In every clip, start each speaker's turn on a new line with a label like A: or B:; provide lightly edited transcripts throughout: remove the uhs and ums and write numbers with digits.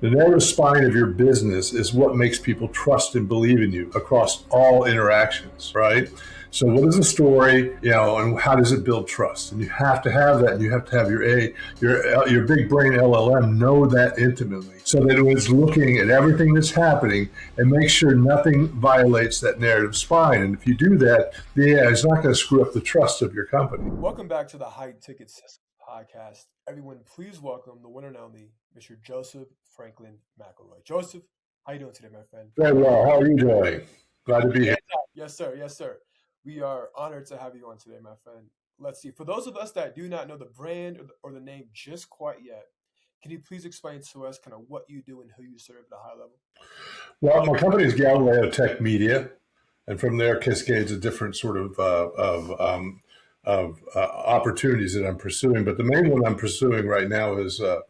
A: The narrative spine of your business is what makes people trust and believe in you across all interactions, right? So what is the story, and how does it build trust? And you have to have that. And you have to have your big brain LLM know that intimately, so that it is looking at everything that's happening and make sure nothing violates that narrative spine. And if you do that, the AI is not going to screw up the trust of your company.
B: Welcome back to the High Ticket Systems podcast. Everyone, please welcome the one and only Mr. Joseph Franklin McElroy. Joseph, how you doing today, my friend?
A: Very well. How are you doing? Glad to be here.
B: Yes, sir. Yes, sir. We are honored to have you on today, my friend. Let's see. For those of us that do not know the brand or the name just quite yet, can you please explain to us kind of what you do and who you serve at a high level?
A: Well, my company is GalileoTech Media, and from there cascades a different sort of opportunities that I'm pursuing. But the main one I'm pursuing right now is a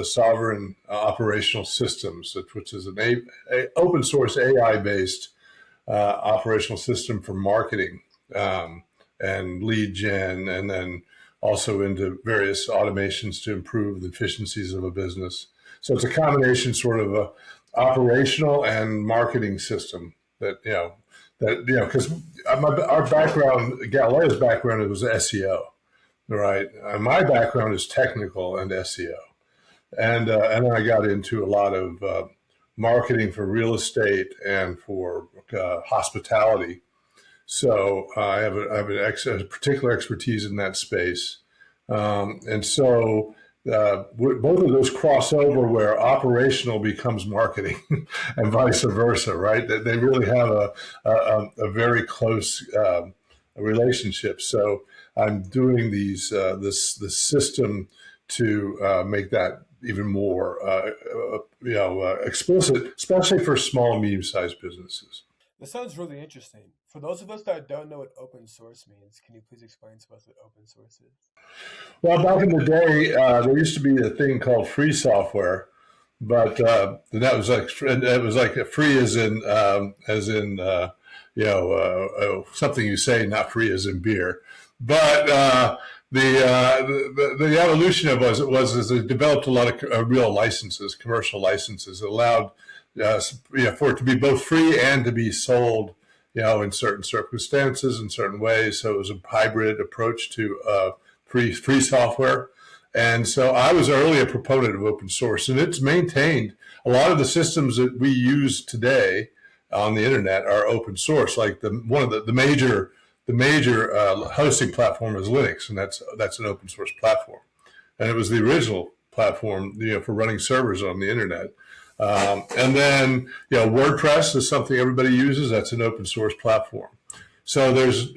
A: sovereign operational systems, which is an open source AI based operational system for marketing and lead gen, and then also into various automations to improve the efficiencies of a business. So it's a combination sort of a operational and marketing system that, because our background, Galileo's background, it was SEO, right? My background is technical and SEO. And then I got into a lot of marketing for real estate and for hospitality. So I have a particular expertise in that space. And so both of those cross over where operational becomes marketing and vice versa, right? They really have a very close relationship. So I'm doing this system to make that even more explicit, especially for small and medium-sized businesses.
B: That sounds really interesting. For those of us that don't know what open source means, can you please explain to us what open source is?
A: Well, back in the day, there used to be a thing called free software, but that was like free as in something you say, not free as in beer. But the evolution of it was they developed a lot of real licenses, commercial licenses that allowed for it to be both free and to be sold, in certain circumstances, in certain ways. So it was a hybrid approach to free software. And so I was early a proponent of open source, and it's maintained. A lot of the systems that we use today on the internet are open source. Like the major hosting platform is Linux, and that's an open source platform. And it was the original platform, for running servers on the internet. And then, WordPress is something everybody uses. That's an open source platform. So there's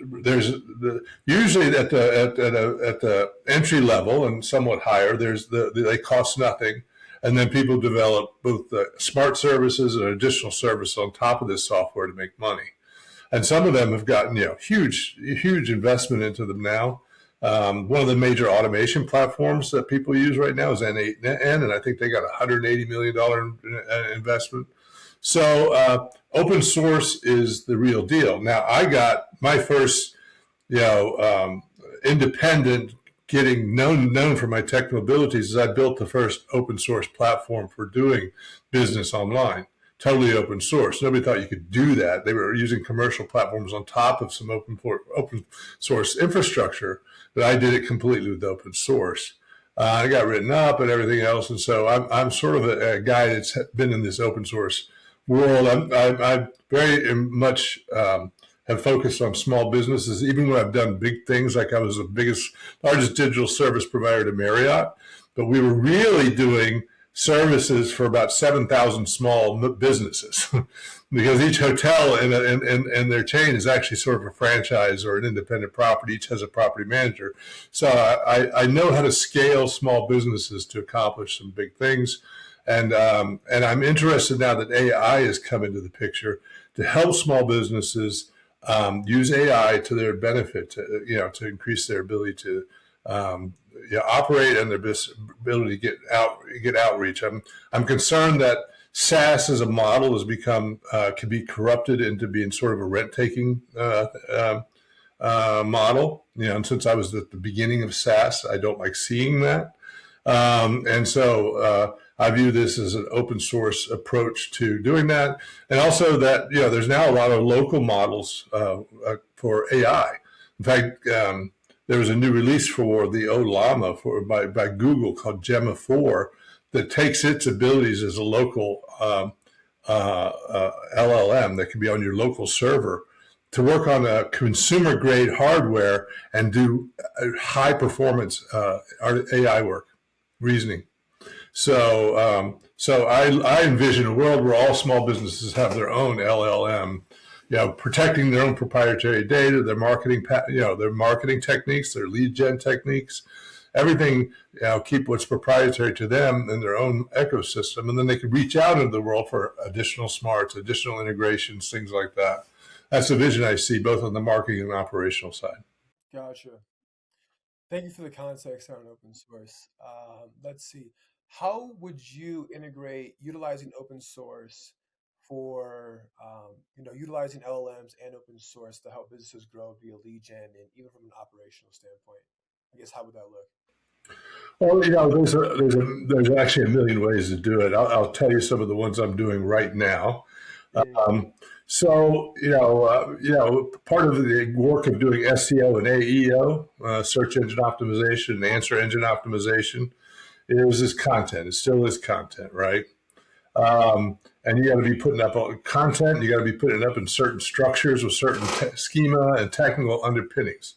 A: usually at the entry level and somewhat higher, they cost nothing, and then people develop both the smart services and additional service on top of this software to make money. And some of them have gotten huge investment into them now. One of the major automation platforms that people use right now is N8N, and I think they got $180 million investment. So open source is the real deal. Now, I got my first, independent, getting known for my technical abilities, is I built the first open source platform for doing business online. Totally open source. Nobody thought you could do that. They were using commercial platforms on top of some open source infrastructure, but I did it completely with open source. I got written up and everything else, and so I'm sort of a guy that's been in this open source world. I very much have focused on small businesses, even when I've done big things, like I was the largest digital service provider to Marriott, but we were really doing services for about 7,000 small businesses because each hotel in their chain is actually sort of a franchise or an independent property. Each has a property manager. So I know how to scale small businesses to accomplish some big things. And I'm interested now that AI has come into the picture to help small businesses use AI to their benefit, to increase their ability to operate and their ability to get outreach. I'm concerned that SaaS as a model has become can be corrupted into being sort of a rent-taking model. And since I was at the beginning of SaaS, I don't like seeing that. And so I view this as an open source approach to doing that. And also that, there's now a lot of local models for AI. In fact, there was a new release for the Ollama by Google called Gemma 4 that takes its abilities as a local LLM that can be on your local server to work on a consumer grade hardware and do high performance AI work, reasoning. So I envision a world where all small businesses have their own LLM, protecting their own proprietary data, their marketing, their marketing techniques, their lead gen techniques, everything, keep what's proprietary to them in their own ecosystem, and then they can reach out into the world for additional smarts, additional integrations, things like that. That's the vision I see both on the marketing and operational side.
B: Gotcha. Thank you for the context on open source. Let's see. How would you integrate utilizing open source for, utilizing LLMs and open source to help businesses grow via lead gen and even from an operational standpoint? I guess, how would that look?
A: Well, there's actually a million ways to do it. I'll tell you some of the ones I'm doing right now.
B: Yeah.
A: So, part of the work of doing SEO and AEO, search engine optimization and answer engine optimization, is this content. It still is content, right? And you got to be putting up content. You got to be putting it up in certain structures with certain schema and technical underpinnings.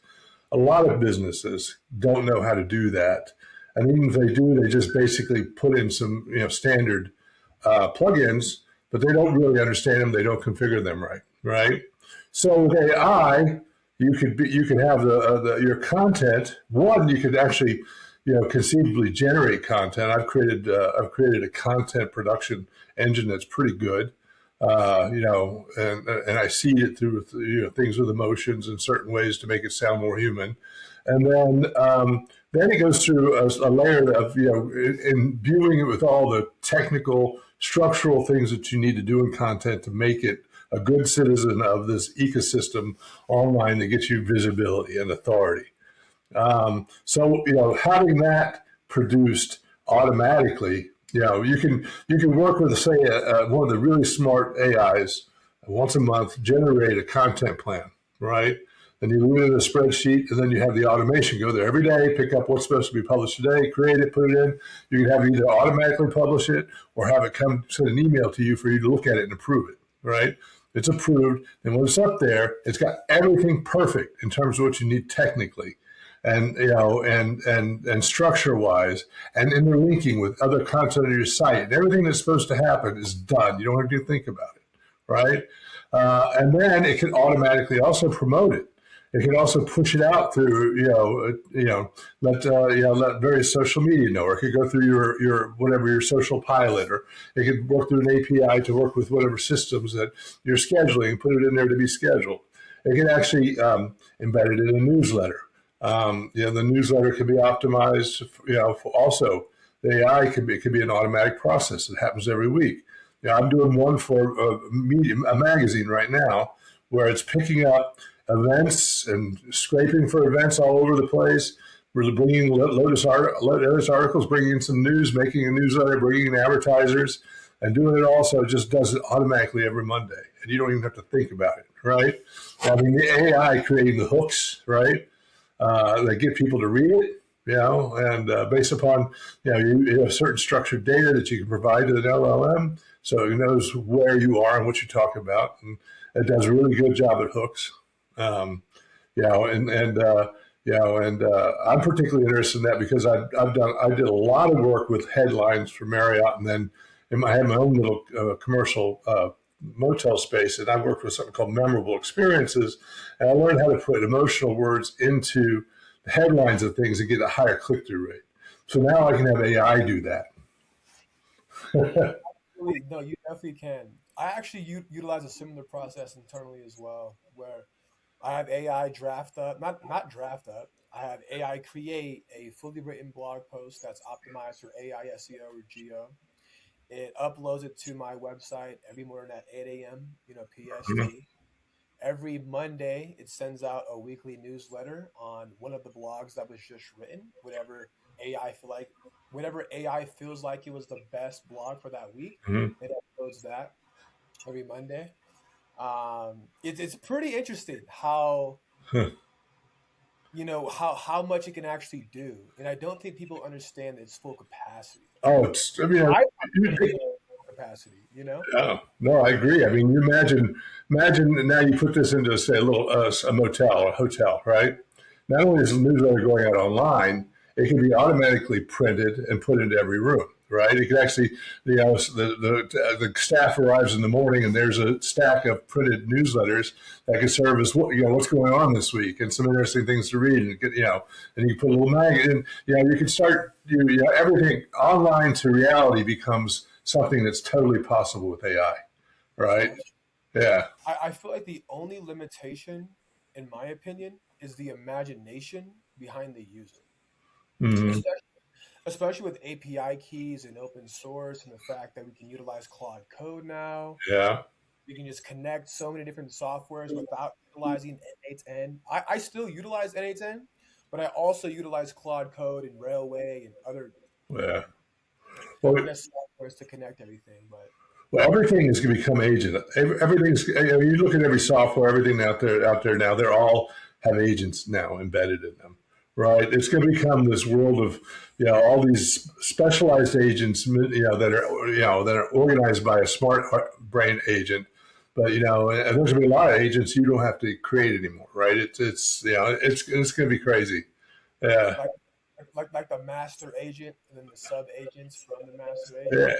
A: A lot of businesses don't know how to do that, and even if they do, they just basically put in some standard plugins, but they don't really understand them. They don't configure them right? So with AI, you could have your content. One, you could actually conceivably generate content. I've created a content production engine that's pretty good. And I seed it through things with emotions in certain ways to make it sound more human, and then it goes through a layer of imbuing it with all the technical structural things that you need to do in content to make it a good citizen of this ecosystem online that gets you visibility and authority. So having that produced automatically, you can work with, say, one of the really smart AIs once a month, generate a content plan, right? Then you leave it in a spreadsheet, and then you have the automation go there every day, pick up what's supposed to be published today, create it, put it in. You can have it either automatically publish it or have it send an email to you for you to look at it and approve it, right? It's approved, and when it's up there, it's got everything perfect in terms of what you need technically, and and structure wise, and interlinking with other content on your site, and everything that's supposed to happen is done. You don't have to think about it, right? And then it can automatically also promote it. It can also push it out through, let various social media know, or it could go through your social pilot, or it could work through an API to work with whatever systems that you're scheduling and put it in there to be scheduled. It can actually embed it in a newsletter. The newsletter can be optimized. Also the AI could be an automatic process that happens every week. I'm doing one for a magazine right now where it's picking up events and scraping for events all over the place. We're bringing Lotus articles, bringing in some news, making a newsletter, bringing in advertisers, and doing it all so it just does it automatically every Monday. And you don't even have to think about it, right? Having the AI creating the hooks, right? That get people to read it, and based upon, you have certain structured data that you can provide to an LLM, so it knows where you are and what you're talking about, and it does a really good job at hooks. I'm particularly interested in that because I did a lot of work with headlines for Marriott, and then I had my own little commercial motel space, and I worked with something called memorable experiences, and I learned how to put emotional words into the headlines of things and get a higher click-through rate. So now I can have AI do that.
B: No, you definitely can. I actually utilize a similar process internally as well, where I have AI draft up, not draft up. I have AI create a fully written blog post that's optimized for AI, SEO, or GEO. It uploads it to my website every morning at 8 a.m., PST. Every Monday, it sends out a weekly newsletter on one of the blogs that was just written, whatever AI feel like whatever AI feels like it was the best blog for that week,
A: Mhm.
B: it uploads that every Monday. It's pretty interesting how
A: Huh.
B: how much it can actually do, and I don't think people understand its full capacity.
A: Oh, I mean,
B: I
A: you,
B: personally don't know its full capacity, you know.
A: oh, no, I agree. I mean, you imagine now you put this into, say, a motel, a hotel, right? Not only is the newsletter going out online, it can be automatically printed and put into every room, right? It can actually, the staff arrives in the morning and there's a stack of printed newsletters that can serve as what's going on this week and some interesting things to read, and and you put a little magazine. You can start everything online to reality becomes something that's totally possible with AI,
B: That's
A: right?
B: awesome.
A: Yeah.
B: I feel like the only limitation, in my opinion, is the imagination behind the user,
A: Hmm.
B: especially especially with API keys and open source, and the fact that we can utilize Claude Code now.
A: Yeah.
B: We can just connect so many different softwares without utilizing N8N. I still utilize N8N, but I also utilize Claude Code and Railway and other,
A: Yeah.
B: um, I
A: Well,
B: guess, softwares to connect everything. But
A: well, everything is going to become agent. Everything's. You look at every software, everything out there now. They're all have agents now embedded in them, right? It's going to become this world of all these specialized agents, that are organized by a smart brain agent. But and there's going to be a lot of agents you don't have to create anymore, right? It's going to be crazy. Yeah.
B: like like the master agent and then the sub agents from the master agent.
A: Yeah.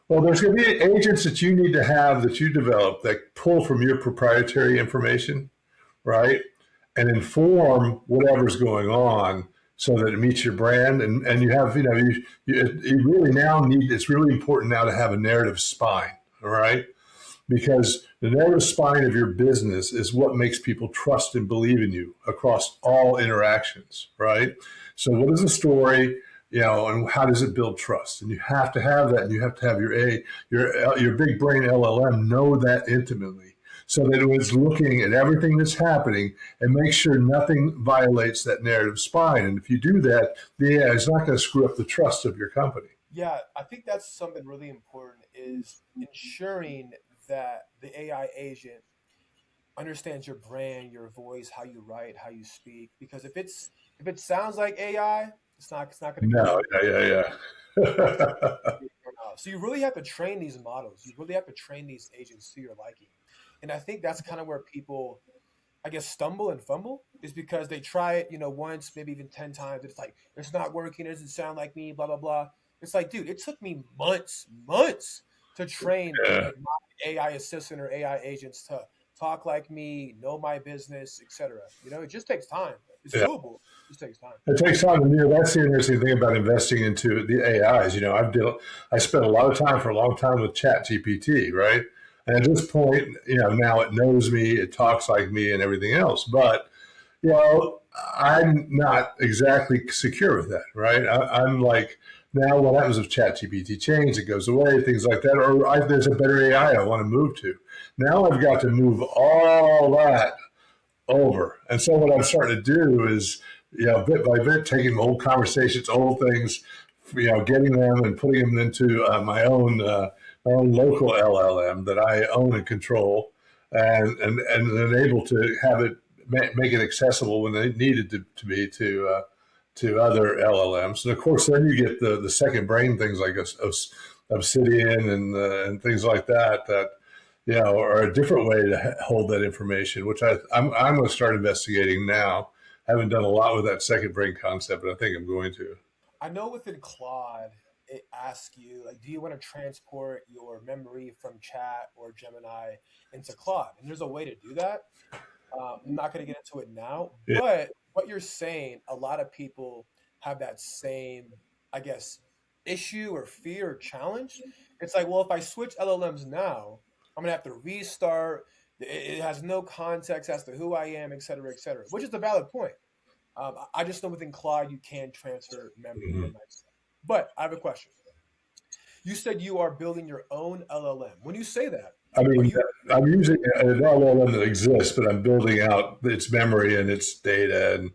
A: Well, there's going to be agents that you need to have that you develop that pull from your proprietary information, right? And inform whatever's going on so that it meets your brand. And you have, you really now need, it's really important now to have a narrative spine, all right? Because the narrative spine of your business is what makes people trust and believe in you across all interactions, right? So, what is the story, and how does it build trust? And you have to have that, and you have to have your big brain LLM know that intimately, so that it was looking at everything that's happening and make sure nothing violates that narrative spine. And if you do that, the AI is not going to screw up the trust of your company.
B: Yeah, I think that's something really important is ensuring that the AI agent understands your brand, your voice, how you write, how you speak. Because if it sounds like AI, it's not going to go
A: No,
B: over.
A: yeah,
B: It's not
A: yeah,
B: gonna turn out. So you really have to train these models. You really have to train these agents to your liking. And I think that's kind of where people, I guess, stumble and fumble is because they try it, once, maybe even 10 times. It's like, it's not working. It doesn't sound like me, blah, blah, blah. It's like, dude, it took me months to train
A: yeah.
B: like my AI assistant or AI agents to talk like me, know my business, etc. It just takes time. It's
A: Yeah.
B: doable. It just takes time.
A: It takes time, and that's the interesting thing about investing into the AIs. I spent a lot of time for a long time with ChatGPT, right? And at this point, now it knows me, it talks like me, and everything else. But I'm not exactly secure with that, right? I'm like, now what happens if ChatGPT changes, it goes away, things like that, or there's a better AI I want to move to. Now I've got to move all that over. And so what I'm starting to do is, bit by bit, taking old conversations, old things, getting them and putting them into my own local LLM that I own and control, and then able to have it make it accessible when they needed to be to other LLMs. And of course, then you get the second brain things like Obsidian and things like that or a different way to hold that information, which I'm going to start investigating now. I haven't done a lot with that second brain concept, but I think I'm going to.
B: I know within Claude, it asks you, like, do you want to transport your memory from chat or Gemini into Claude? And there's a way to do that. I'm not going to get into it now,
A: Yeah.
B: but what you're saying, a lot of people have that same, I guess, issue or fear or challenge. It's like, well, if I switch LLMs now, I'm going to have to restart. It has no context as to who I am, et cetera, which is a valid point. I just know within Claude, you can transfer memory
A: Mhm.
B: and that. But I have a question. You said you are building your own LLM. When you say that,
A: I
B: are
A: mean,
B: you
A: I'm using an LLM that exists, but I'm building out its memory and its data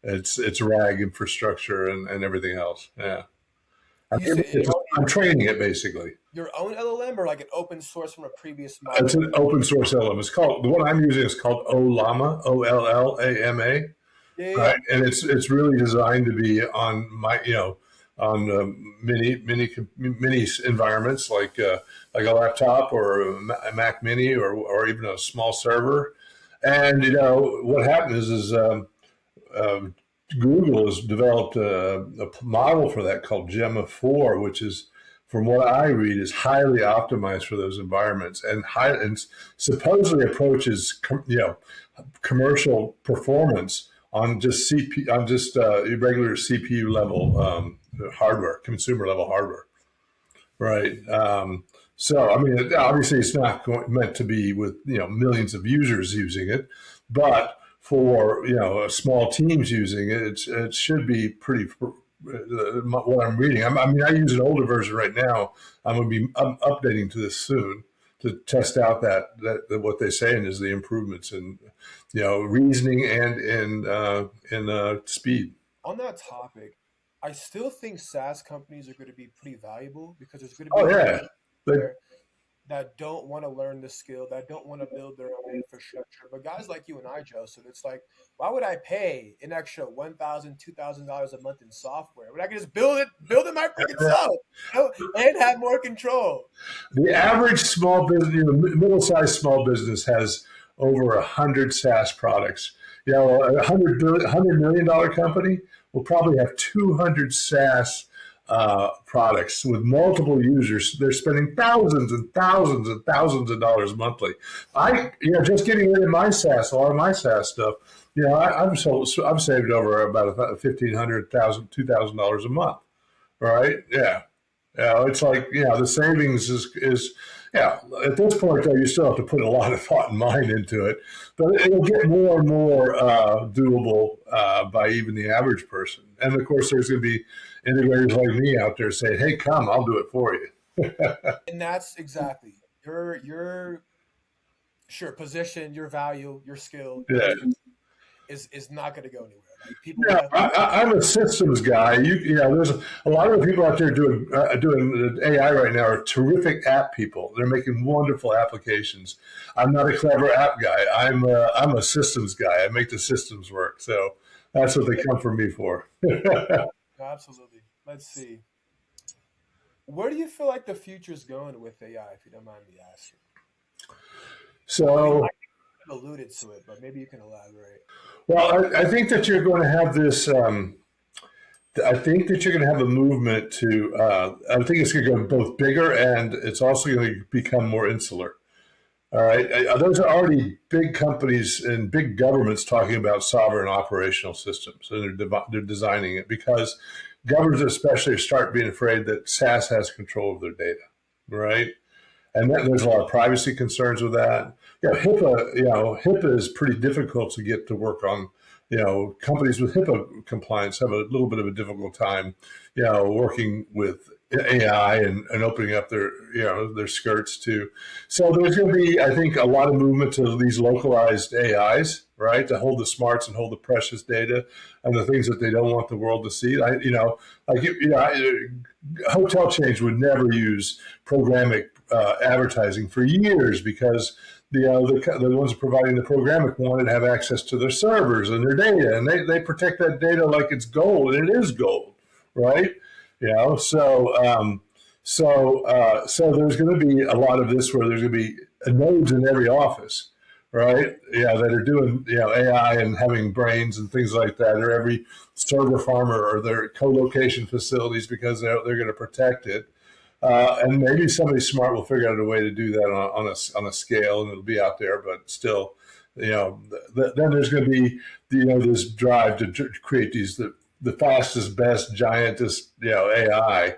A: its RAG infrastructure and everything else. Yeah,
B: You said
A: I'm training it basically.
B: your own LLM or like an open source from a previous
A: It's
B: model?
A: an open source LLM. It's called, the one I'm using is called Ollama, Ollama.
B: Yeah, yeah, yeah.
A: Right, and it's really designed to be on my on mini environments like a laptop or a Mac Mini or even a small server. And what happens is um, Google has developed a model for that called Gemma 4, which is, from what I read, is highly optimized for those environments and supposedly approaches commercial performance on just regular CPU level hardware, consumer level hardware, right? So I mean, obviously, it's not meant to be with millions of users using it, but for small teams using it, it should be pretty. What I'm reading, I mean, I use an older version right now. I'm updating to this soon to test out that what they're saying is the improvements in reasoning and in speed.
B: On that topic, I still think SaaS companies are going to be pretty valuable because there's going to be
A: Oh
B: a lot of
A: yeah,
B: people
A: but
B: there that don't want to learn the skill, that don't want to build their own infrastructure. But guys like you and I, Joseph, it's like, why would I pay an extra $1,000, $2,000 a month in software when I can just build it my freaking self, and have more control?
A: the average small business, middle-sized small business has over 100 SaaS products. $100 million company will probably have 200 SaaS products with multiple users. They're spending thousands and thousands and thousands of dollars monthly. Just getting into my SaaS, a lot of my SaaS stuff. I've saved over about $1,500, $2,000 a month. Right? Yeah. Yeah, it's like, the savings is at this point, though, you still have to put a lot of thought and mind into it, but it'll get more and more doable by even the average person. And of course, there's going to be integrators like me out there saying, hey, come, I'll do it for you.
B: And that's exactly your sure position, your value, your skill, your
A: Yeah.
B: is not going to go anywhere. Like people
A: Yeah,
B: definitely.
A: I'm a systems guy. There's a lot of the people out there doing AI right now are terrific app people. They're making wonderful applications. I'm not a clever app guy. I'm a systems guy. I make the systems work. So that's what they come for me for.
B: Absolutely. Let's see. Where do you feel like the future is going with AI, if you don't mind me asking? I mean,
A: So,
B: I alluded to it, but maybe you can elaborate.
A: well, I think that you're going to have this. I think that you're going to have a movement to. I think it's going to go both bigger and it's also going to become more insular. All right. Those are already big companies and big governments talking about sovereign operational systems, and they're designing it because governments especially start being afraid that SaaS has control of their data, right? And there's a lot of privacy concerns with that. HIPAA is pretty difficult to get to work on. Companies with HIPAA compliance have a little bit of a difficult time, working with AI and opening up their skirts too. So there's going to be, I think, a lot of movement to these localized AIs, right, to hold the smarts and hold the precious data and the things that they don't want the world to see. Hotel chains would never use programmatic advertising for years because the ones providing the programmatic wanted to have access to their servers and their data, and they protect that data like it's gold, and it is gold, right? So there's going to be a lot of this where there's going to be nodes in every office, right? Yeah, that are doing AI and having brains and things like that, or every server farmer or their co-location facilities because they're going to protect it. And maybe somebody smart will figure out a way to do that on a scale, and it'll be out there. But still, then there's going to be this drive to create the fastest, best, giantest AI.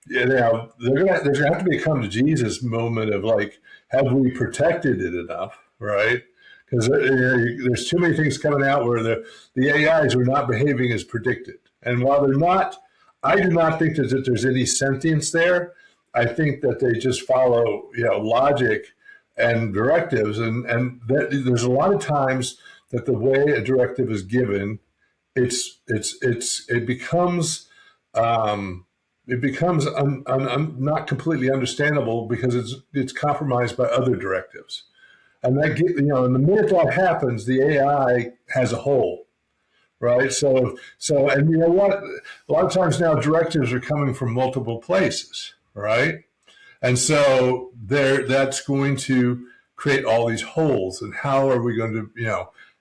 A: There's gonna have to be a come to Jesus moment of like, have we protected it enough, right? Because there's too many things coming out where the AIs are not behaving as predicted, and while they're not, I do not think that there's any sentience there. I think that they just follow logic and directives, and that there's a lot of times that the way a directive is given it becomes not completely understandable because it's compromised by other directives. And that and the minute that happens, the AI has a hole, right? So and you know what? A lot of times now directives are coming from multiple places, right? And so that's going to create all these holes. And how are we going to,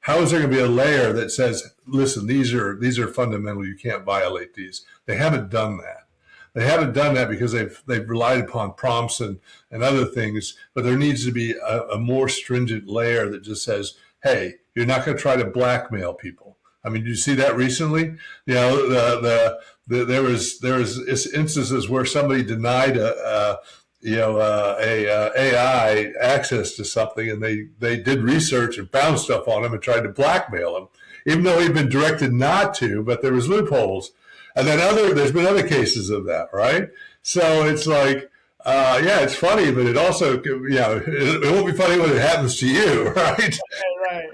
A: how is there going to be a layer that says, listen, these are fundamental, you can't violate these? They haven't done that. They haven't done that because they've relied upon prompts and other things, but there needs to be a more stringent layer that just says, hey, you're not going to try to blackmail people. I mean, did you see that recently? There was instances where somebody denied AI access to something, and they did research and found stuff on him and tried to blackmail him, even though he'd been directed not to. But there was loopholes, and then there's been other cases of that, right? So it's like, it's funny, but it also, it won't be funny when it happens to you, right?
B: Right.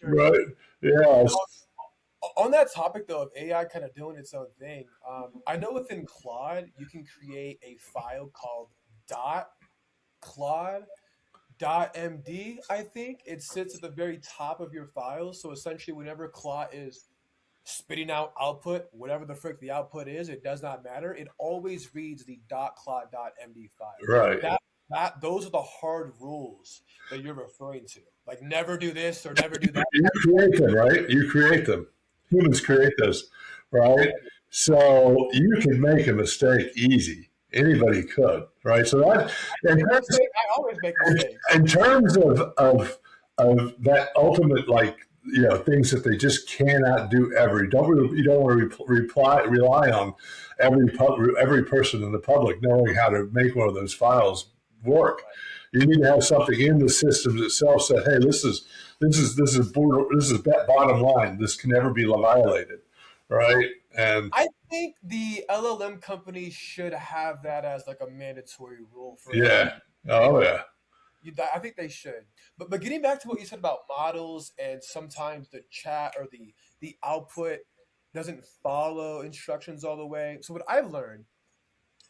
A: Right. Yeah.
B: On that topic, though, of AI kind of doing its own thing, I know within Claude, you can create a file called .Claude.MD, I think. It sits at the very top of your file. So essentially, whenever Claude is spitting out output, whatever the frick the output is, it does not matter. It always reads the .Claude.MD file.
A: Right.
B: Those are the hard rules that you're referring to. Like, never do this or never do that.
A: You create them, right? You create them. Humans create this, right? So you can make a mistake easy. Anybody could, right? So that
B: I always make mistakes.
A: In terms of that ultimate, things that they just cannot do ever. You don't want to rely on every person in the public knowing how to make one of those files work. You need to have something in the systems itself that, hey, this is bottom line. This can never be violated, right? And
B: I think the LLM companies should have that as like a mandatory rule for
A: yeah. Oh yeah.
B: I think they should. But getting back to what you said about models, and sometimes the chat or the output doesn't follow instructions all the way. So what I've learned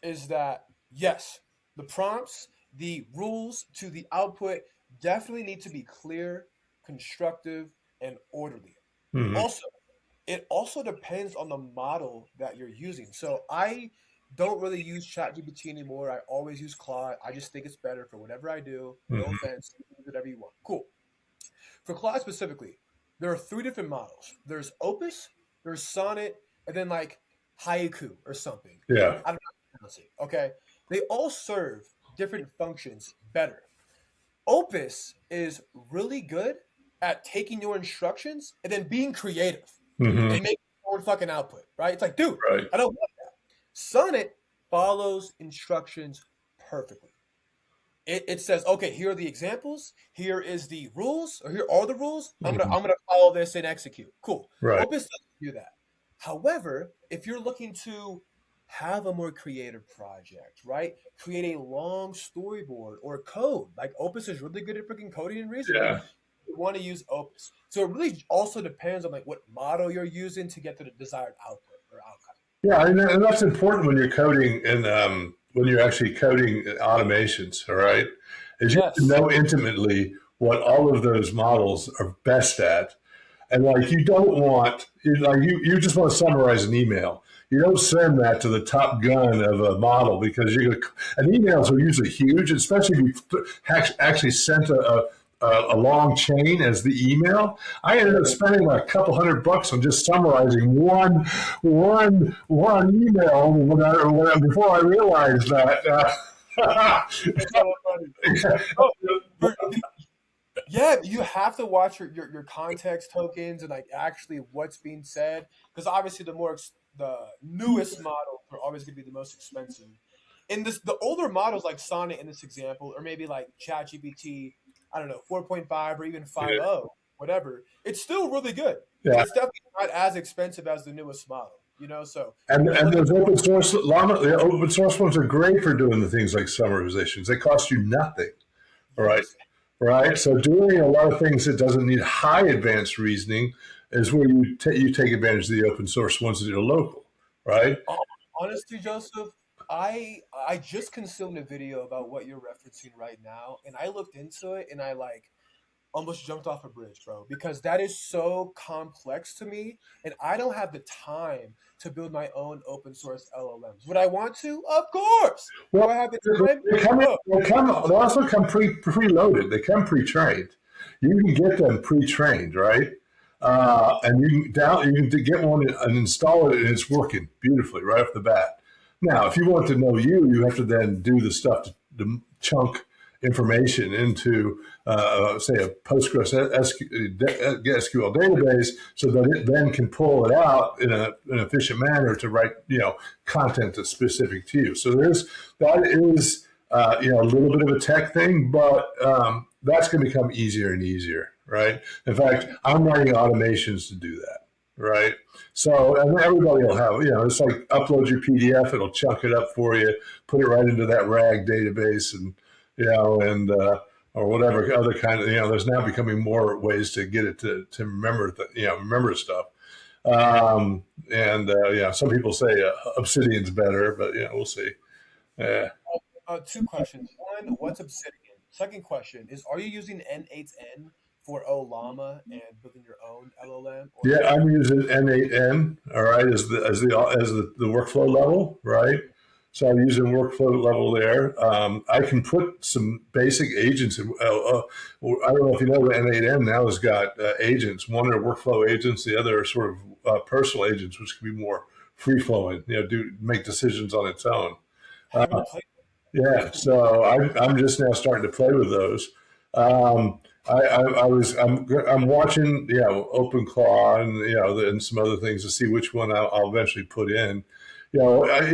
B: is that, yes, the prompts, the rules to the output definitely need to be clear, constructive, and orderly.
A: Mm-hmm.
B: It also depends on the model that you're using. So I don't really use ChatGPT anymore. I always use Claude. I just think it's better for whatever I do. No offense, use whatever you want. Cool. For Claude specifically, there are 3 different models. There's Opus, there's Sonnet, and then like Haiku or something.
A: Yeah.
B: I don't know how to pronounce it. Okay. They all serve different functions better. Opus is really good at taking your instructions and then being creative and making your own fucking output, right? It's like, dude,
A: right.
B: I don't want that. Sonnet follows instructions perfectly. It says, okay, here are the examples. Here is the rules, or here are the rules. I'm gonna follow this and execute. Cool.
A: Right.
B: Opus doesn't do that. However, if you're looking to have a more creative project, right? Create a long storyboard or code. Like Opus is really good at freaking coding and reasoning.
A: Yeah.
B: You want to use Opus. So it really also depends on like what model you're using to get to the desired output or outcome.
A: Yeah, and that's important when you're coding and when you're actually coding automations, all right? Is you have to know intimately what all of those models are best at. And like you don't want, you just want to summarize an email. You don't send that to the top gun of a model because and emails are usually huge, especially if you actually sent a long chain as the email. I ended up spending like a couple $100 on just summarizing one email before I realized that.
B: Yeah, you have to watch your context tokens and like actually what's being said, because obviously the newest models are always going to be the most expensive. In the older models like Sonnet in this example, or maybe like ChatGPT, I don't know, 4.5 or even 5.0, whatever, it's still really good. Yeah. It's definitely not as expensive as the newest model, so.
A: And those open source Llama, the open source ones are great for doing the things like summarizations. They cost you nothing, right? Right. So doing a lot of things that doesn't need high advanced reasoning is where you take advantage of the open source ones that are local, right?
B: Honestly, Joseph, I just consumed a video about what you're referencing right now, and I looked into it, and I like almost jumped off a bridge, bro, because that is so complex to me, and I don't have the time to build my own open source LLMs. Would I want to? Of course. Do
A: Well,
B: I have the time?
A: they also come preloaded. They come pre-trained. You can get them pre-trained, right? And you can get one and install it, and it's working beautifully right off the bat. Now, if you want to know you have to then do the stuff to chunk information into, say, a Postgres SQL database, so that it then can pull it out in an efficient manner to write, content that's specific to you. So that is, a little bit of a tech thing, but that's going to become easier and easier, right? In fact, I'm writing automations to do that. Right. So, and everybody will have, it's like upload your PDF, it'll chunk it up for you, put it right into that RAG database, and, or whatever other kind of, there's now becoming more ways to get it to remember, remember stuff. Some people say Obsidian's better, but, we'll see. Yeah.
B: Two questions. One, what's Obsidian? Second question is, are you using N8N for Ollama and building your own LLM?
A: Yeah, I'm using N8N, all right, as the workflow level, right? So I'm using workflow level there. I can put some basic agents in. I don't know if you know, the N8N now has got agents. One are workflow agents, the other are sort of personal agents, which can be more free flowing. Make decisions on its own. Yeah, so I'm just now starting to play with those. I'm watching, OpenClaw and and some other things to see which one I'll eventually put in. At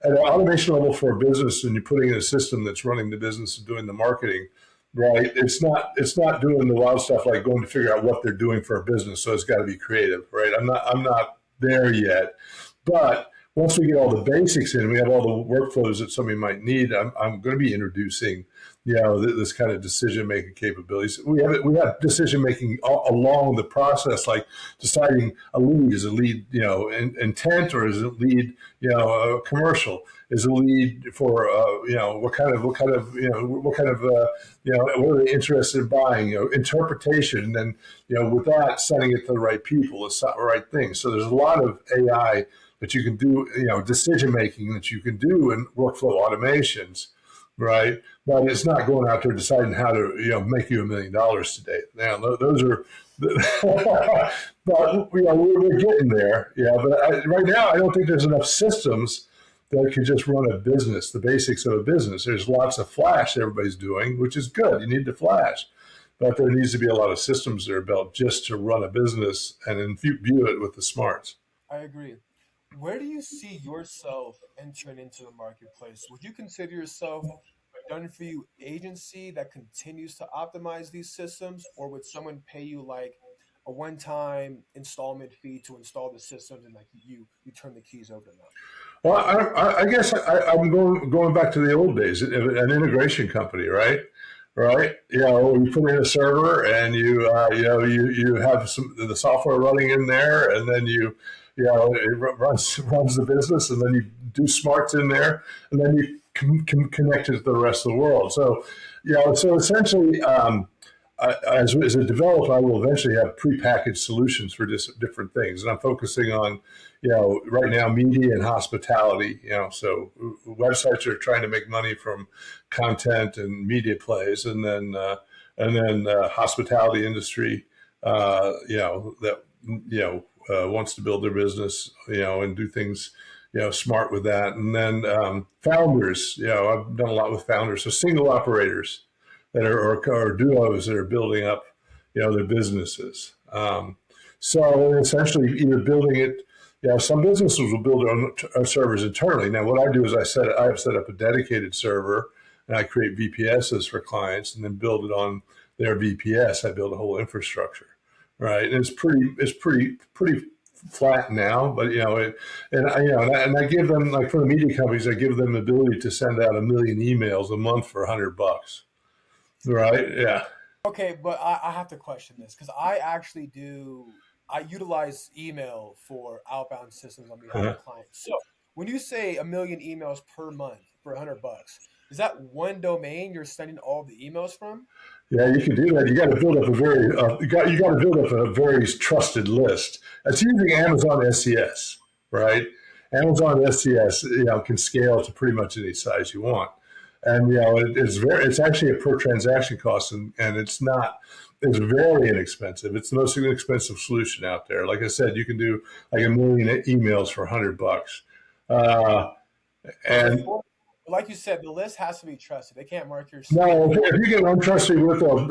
A: an automation level for a business, and you're putting in a system that's running the business and doing the marketing, right? It's not doing the wild stuff like going to figure out what they're doing for a business. So it's got to be creative, right? I'm not there yet, but once we get all the basics in, we have all the workflows that somebody might need. I'm going to be introducing, this kind of decision-making capabilities. We have decision-making along the process, like deciding a lead. Is a lead, intent, or is it lead, commercial? Is a lead for, what are they interested in buying? Interpretation, and then, with that, sending it to the right people, the right thing. So there's a lot of AI that you can do, decision making that you can do in workflow automations, right? But it's not going out there deciding how to, make you $1 million today. Now, those are, but we're getting there. Yeah, but right now, I don't think there's enough systems that can just run a business, the basics of a business. There's lots of Flash everybody's doing, which is good. You need the Flash. But there needs to be a lot of systems that are built just to run a business and imbue it with the smarts.
B: I agree. Where do you see yourself entering into the marketplace? Would you consider yourself a done-for-you agency that continues to optimize these systems, or would someone pay you like a one-time installment fee to install the systems, and like you turn the keys over to them?
A: Well, I guess I'm going back to the old days, an integration company, right? Right. You put in a server, and you have the software running in there, and then it runs the business, and then you do smarts in there, and then you can connect it to the rest of the world. So, so essentially, as a developer, I will eventually have prepackaged solutions for different things, and I'm focusing on, right now, media and hospitality. So websites are trying to make money from content and media plays, and then hospitality industry, wants to build their business, and do things, smart with that. And then founders, I've done a lot with founders, so single operators that or duos that are building up, their businesses. So essentially, either building it. Some businesses will build their own servers internally. Now, what I do is I have set up a dedicated server, and I create VPSs for clients, and then build it on their VPS. I build a whole infrastructure, right? And it's pretty flat now, but and I give them, like, for the media companies, I give them the ability to send out 1 million emails a month for $100, right? Yeah.
B: Okay, but I have to question this because I utilize email for outbound systems on behalf
A: Uh-huh.
B: of clients. So when you say 1 million emails per month for $100, is that one domain you're sending all the emails from?
A: Yeah, you can do that. You got to build up a very you got to build up a very trusted list. That's using Amazon SES, right? Amazon SES, can scale to pretty much any size you want, and it's actually a per transaction cost, and it's very inexpensive. It's the most inexpensive solution out there. Like I said, you can do like 1 million emails for $100, uh,
B: But
A: and
B: like you said, the list has to be trusted. They can't mark your
A: no,
B: your
A: if you get untrusted with them,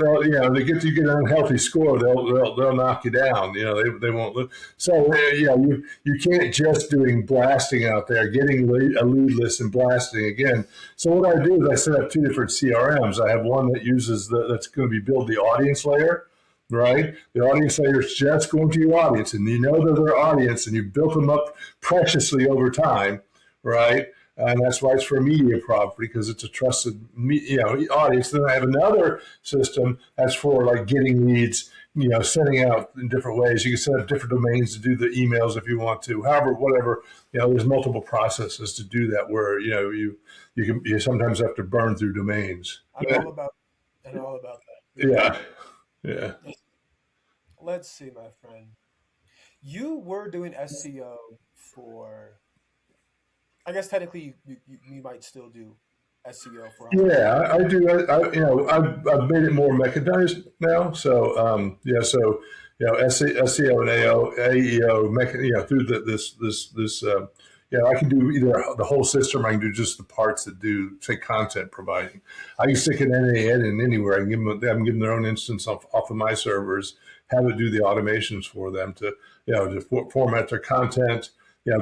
A: you get an unhealthy score, they'll knock you down. They won't. So you can't just doing blasting out there, getting a lead list and blasting again. So what I do is I set up two different CRMs. I have one that uses that's going to be build the audience layer, right? The audience layer is just going to your audience, and you know they're their audience, and you built them up preciously over time, right? And that's why it's for media property because it's a trusted audience. Then I have another system that's for like getting leads, sending out in different ways. You can set up different domains to do the emails if you want to. However, whatever, there's multiple processes to do that where you sometimes have to burn through domains.
B: I know all about I know all about
A: Yeah, yeah.
B: that. Let's see, my friend. You were doing SEO for. I guess technically you might still do SEO for online.
A: Yeah, I do. I've made it more mechanized now. So, SEO and AEO, through I can do either the whole system. I can do just the parts that do, say, content providing. I can stick an NAN in anywhere. I can give them their own instance off of my servers, have it do the automations for them to, format their content,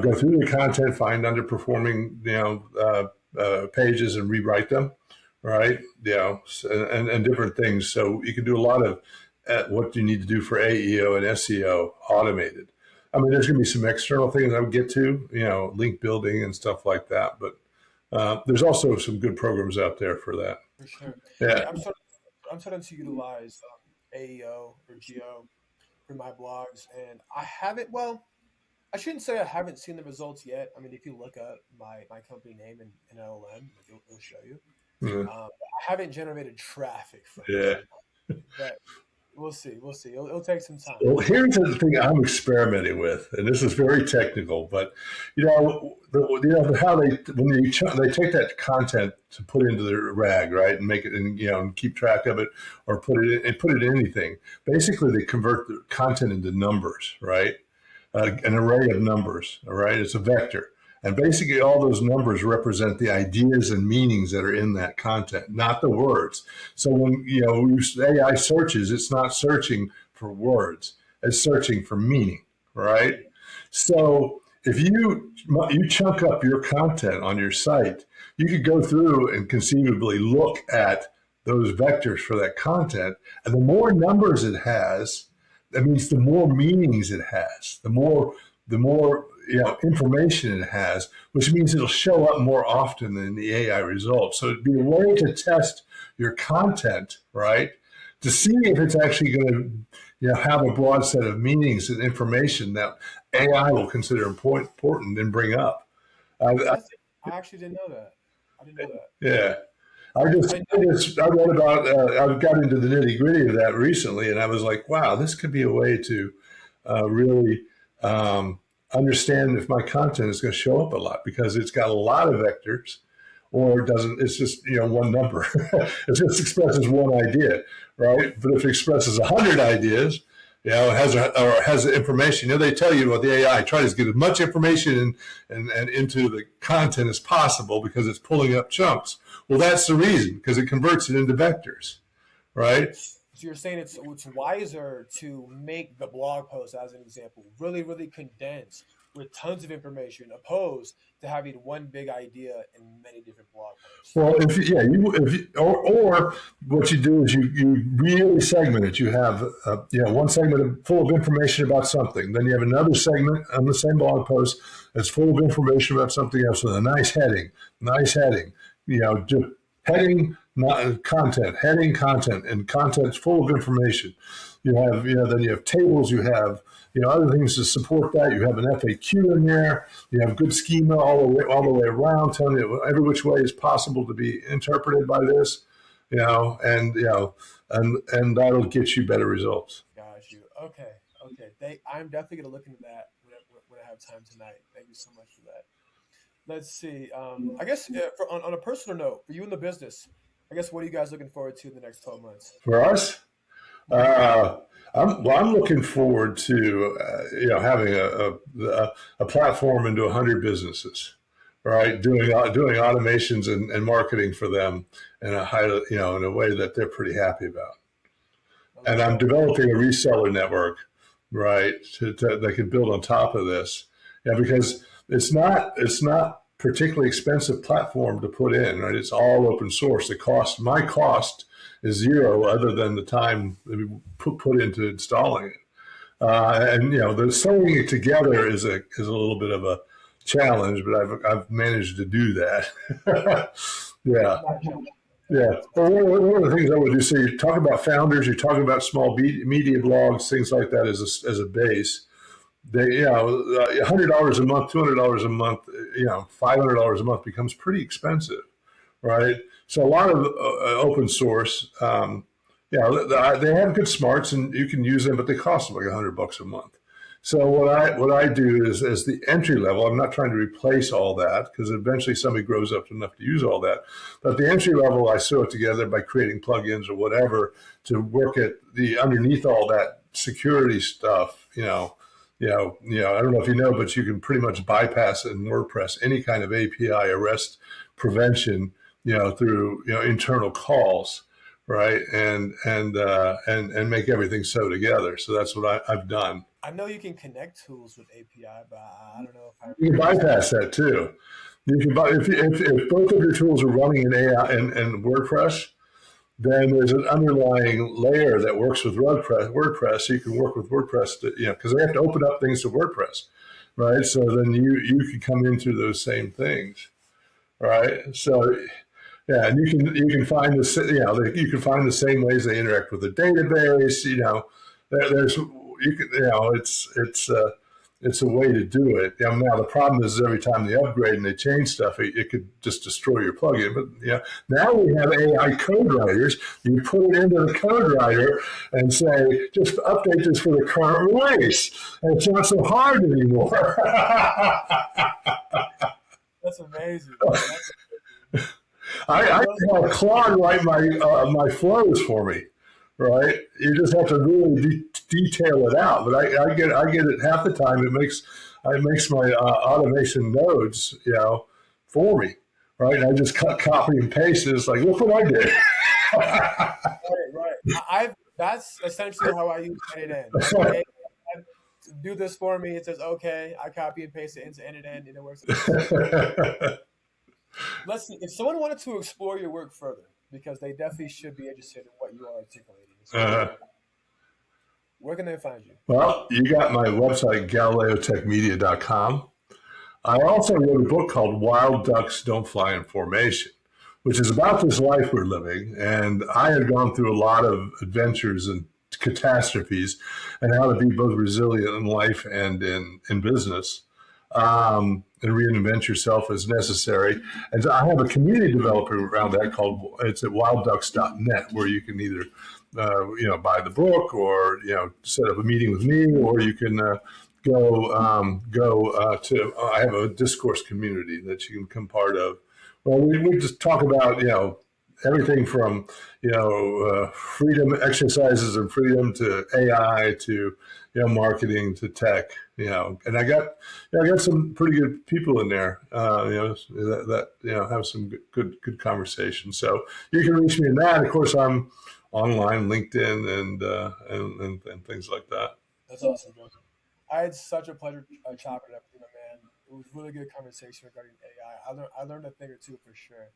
A: go through the content, find underperforming, pages and rewrite them, right? And different things. So you can do a lot of what you need to do for AEO and SEO automated. I mean, there's going to be some external things I would get to, link building and stuff like that. But there's also some good programs out there for that.
B: For sure.
A: Yeah.
B: Yeah, I'm starting to utilize AEO or Geo for my blogs, and I haven't. Well, I shouldn't say I haven't seen the results yet. I mean, if you look up my company name in LLM, it'll show you.
A: Yeah.
B: I haven't generated traffic from
A: Yeah.
B: it, but we'll see. We'll see. It'll take some time.
A: Well, here's the thing I'm experimenting with, and this is very technical, but how they take that content to put into the RAG, right, and make it, and keep track of it, or put it in anything. Basically, they convert the content into numbers, right? An array of numbers, all right? It's a vector. And basically all those numbers represent the ideas and meanings that are in that content, not the words. So when, AI searches, it's not searching for words, it's searching for meaning, right? So if you chunk up your content on your site, you could go through and conceivably look at those vectors for that content. And the more numbers it has, that means the more meanings it has, the more information it has, which means it'll show up more often than the AI results. So it'd be a way to test your content, right, to see if it's actually going to have a broad set of meanings and information that AI will consider important and bring up.
B: I actually didn't know that. I didn't know that.
A: Yeah. I read about, I got into the nitty gritty of that recently, and I was like, wow, this could be a way to really understand if my content is going to show up a lot, because it's got a lot of vectors, or it doesn't, it's just, one number. It just expresses one idea, right? But if it expresses 100 ideas, it has the information. They tell you about the AI, try to get as much information and into the content as possible because it's pulling up chunks. Well, that's the reason, because it converts it into vectors, right?
B: So you're saying it's wiser to make the blog post, as an example, really, really condensed with tons of information, opposed to having one big idea in many different blog posts.
A: Well, or what you do is you really segment it. You have one segment full of information about something, then you have another segment on the same blog post that's full of information about something else with a nice heading. Just heading, not content, heading content, and content's full of information. You have, then you have tables, you have, other things to support that. You have an FAQ in there. You have good schema all the way around, telling you every which way is possible to be interpreted by this, and that'll get you better results.
B: Got you. Okay. I'm definitely gonna look into that when I have time tonight. Thank you so much for that. Let's see. I guess on a personal note, for you in the business, I guess what are you guys looking forward to in the next 12 months?
A: For us, I'm looking forward to having a platform into 100 businesses, right? Doing automations and marketing for them in a way that they're pretty happy about. And I'm developing a reseller network, right, that can build on top of this. Yeah, because it's not particularly expensive platform to put in, right? It's all open source. My cost is zero, other than the time that we put into installing it. And the sewing it together is a little bit of a challenge, but I've managed to do that. Yeah. Yeah. Well, one of the things I would do, so you talk about founders, you talk about small media blogs, things like that as a base. They, $100 a month, $200 a month, $500 a month becomes pretty expensive, right? So a lot of open source, they have good smarts and you can use them, but they cost like $100 a month. So what I do is, as the entry level, I'm not trying to replace all that, because eventually somebody grows up enough to use all that. But the entry level, I sew it together by creating plugins or whatever to work at the underneath all that security stuff. I don't know if you know, but you can pretty much bypass in WordPress any kind of API arrest prevention, through internal calls, right, and make everything sew together. So that's what I've done.
B: I know you can connect tools with API, but I don't know if
A: you can bypass that too. You can if both of your tools are running in AI and WordPress, then there's an underlying layer that works with WordPress. So you can work with WordPress because they have to open up things to WordPress, right? So then you can come in through those same things, right? So yeah, and you can find you can find the same ways they interact with the database. It's a way to do it. Now the problem is every time they upgrade and they change stuff, it could just destroy your plugin. But now we have AI code writers. You put it into the code writer and say, just update this for the current release. And it's not so hard anymore.
B: That's amazing.
A: I have Claude write my flows for me. Right, you just have to really detail it out. But I get it half the time. It makes my automation nodes, for me. Right, and I just copy and paste it. It's like, look what I did.
B: Right. That's essentially how I use end-to-end. Do this for me. It says okay. I copy and paste it into end-to-end, and it works. Let's see. If someone wanted to explore your work further, because they definitely should be interested in what you are articulating. So where can they find you?
A: Well, you got my website, GalileoTechMedia.com. I also wrote a book called Wild Ducks Don't Fly in Formation, which is about this life we're living. And I had gone through a lot of adventures and catastrophes and how to be both resilient in life and in business. And reinvent yourself as necessary. And so I have a community developer around that it's at wildducks.net, where you can either, buy the book or, set up a meeting with me, or you can go to, I have a discourse community that you can become part of. Well, we just talk about, everything from, freedom exercises and freedom to AI to, marketing to tech, and I got some pretty good people in there, that have some good conversations. So you can reach me in that. Of course, I'm online, LinkedIn, and things like that.
B: That's awesome, Joseph. I had such a pleasure chopping it up with you, my man. It was a really good conversation regarding AI. I learned a thing or two for sure.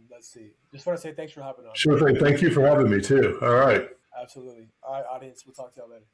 B: Let's see. Just want to say thanks for having on.
A: Sure thing. Thank you for having me too. All right.
B: Absolutely. All right, audience. We'll talk to y'all later.